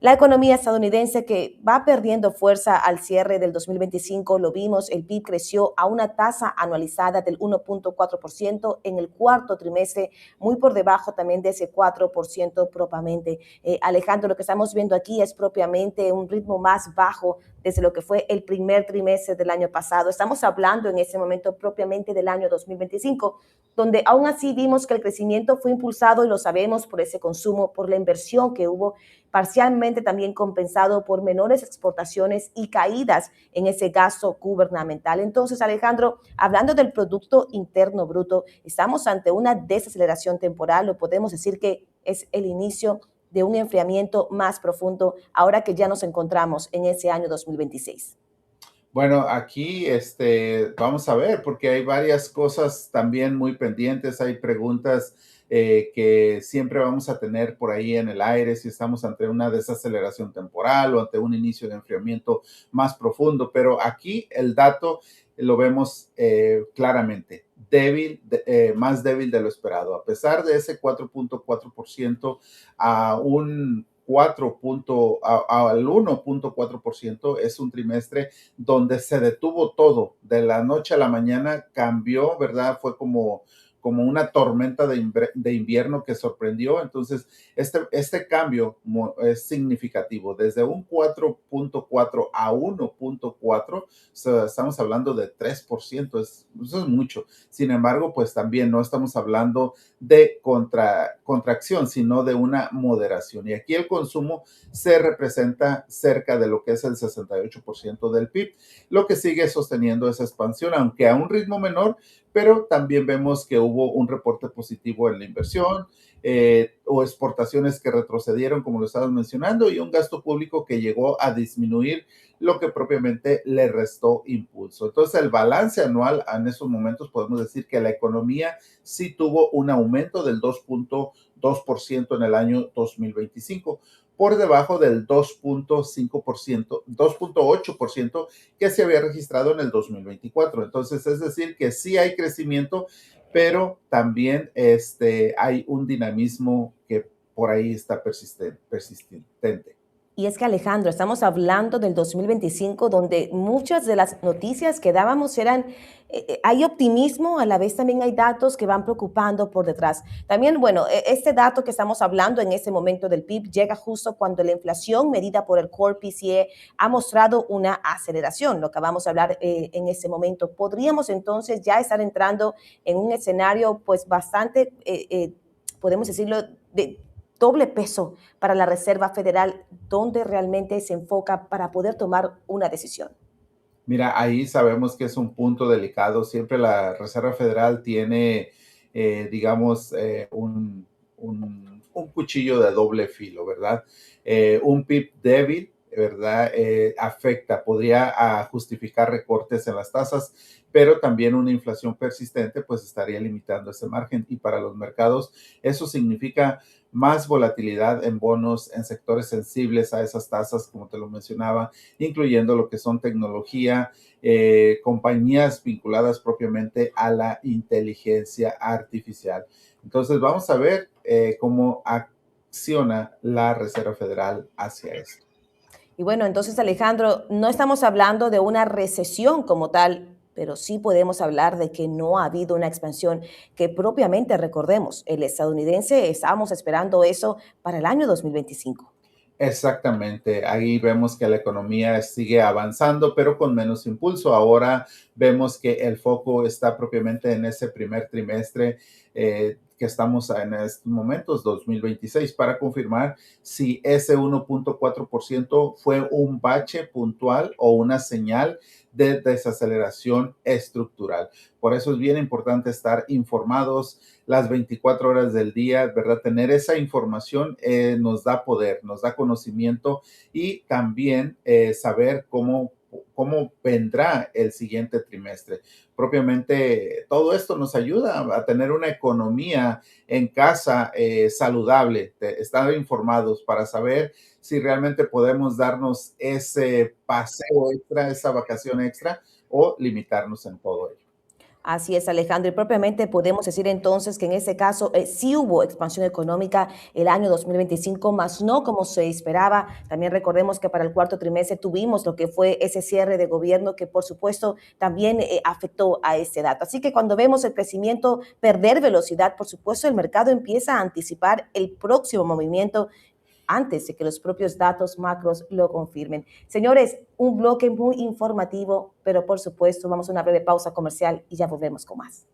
La economía estadounidense que va perdiendo fuerza al cierre del 2025, lo vimos, el PIB creció a una tasa anualizada del 1.4% en el cuarto trimestre, muy por debajo también de ese 4% propiamente. Alejandro, lo que estamos viendo aquí es propiamente un ritmo más bajo desde lo que fue el primer trimestre del año pasado. Estamos hablando en ese momento propiamente del año 2025, donde aún así vimos que el crecimiento fue impulsado, y lo sabemos, por ese consumo, por la inversión que hubo, parcialmente también compensado por menores exportaciones y caídas en ese gasto gubernamental. Entonces, Alejandro, hablando del Producto Interno Bruto, estamos ante una desaceleración temporal, o podemos decir que es el inicio de un enfriamiento más profundo ahora que ya nos encontramos en ese año 2026. Bueno, aquí vamos a ver, porque hay varias cosas también muy pendientes, hay preguntas que siempre vamos a tener por ahí en el aire, si estamos ante una desaceleración temporal o ante un inicio de enfriamiento más profundo, pero aquí el dato lo vemos claramente, débil, más débil de lo esperado. A pesar de ese 4.4% a un 1.4%, es un trimestre donde se detuvo todo, de la noche a la mañana cambió, ¿verdad? Fue como una tormenta de invierno que sorprendió. Entonces, este cambio es significativo, desde un 4.4 a 1.4, o sea, estamos hablando de 3%, eso es mucho. Sin embargo, pues también no estamos hablando de contracción, sino de una moderación. Y aquí el consumo se representa cerca de lo que es el 68% del PIB, lo que sigue sosteniendo esa expansión, aunque a un ritmo menor, pero también vemos que hubo un reporte positivo en la inversión o exportaciones que retrocedieron, como lo estabas mencionando, y un gasto público que llegó a disminuir, lo que propiamente le restó impulso. Entonces, el balance anual en esos momentos podemos decir que la economía sí tuvo un aumento del 2.2% en el año 2025, por debajo del 2.5%, 2.8% que se había registrado en el 2024. Entonces, es decir, que sí hay crecimiento, pero también hay un dinamismo que por ahí está persistente. Y es que, Alejandro, estamos hablando del 2025, donde muchas de las noticias que dábamos eran, hay optimismo, a la vez también hay datos que van preocupando por detrás. También, bueno, este dato que estamos hablando en este momento del PIB llega justo cuando la inflación medida por el Core PCE ha mostrado una aceleración, lo que vamos a hablar en este momento. Podríamos entonces ya estar entrando en un escenario pues bastante, podemos decirlo, de doble peso para la Reserva Federal, donde realmente se enfoca para poder tomar una decisión. Mira, ahí sabemos que es un punto delicado. Siempre la Reserva Federal tiene, digamos, un cuchillo de doble filo, ¿verdad? Un PIB débil, ¿verdad? Afecta, podría justificar recortes en las tasas, pero también una inflación persistente, pues estaría limitando ese margen. Y para los mercados, eso significa más volatilidad en bonos, en sectores sensibles a esas tasas, como te lo mencionaba, incluyendo lo que son tecnología, compañías vinculadas propiamente a la inteligencia artificial. Entonces, vamos a ver cómo acciona la Reserva Federal hacia esto. Y bueno, entonces, Alejandro, no estamos hablando de una recesión como tal, pero sí podemos hablar de que no ha habido una expansión que propiamente recordemos, el estadounidense estábamos esperando eso para el año 2025. Exactamente, ahí vemos que la economía sigue avanzando, pero con menos impulso. Ahora vemos que el foco está propiamente en ese primer trimestre que estamos en estos momentos, 2026, para confirmar si ese 1.4% fue un bache puntual o una señal de desaceleración estructural. Por eso es bien importante estar informados las 24 horas del día, ¿verdad? Tener esa información nos da poder, nos da conocimiento y también saber cómo vendrá el siguiente trimestre. Propiamente, todo esto nos ayuda a tener una economía en casa saludable, estar informados para saber si realmente podemos darnos ese paseo extra, esa vacación extra o limitarnos en todo ello. Así es, Alejandro. Y propiamente podemos decir entonces que en ese caso sí hubo expansión económica el año 2025, más no como se esperaba. También recordemos que para el cuarto trimestre tuvimos lo que fue ese cierre de gobierno que por supuesto también afectó a este dato. Así que cuando vemos el crecimiento perder velocidad, por supuesto el mercado empieza a anticipar el próximo movimiento antes de que los propios datos macros lo confirmen. Señores, un bloque muy informativo, pero por supuesto vamos a una breve pausa comercial y ya volvemos con más.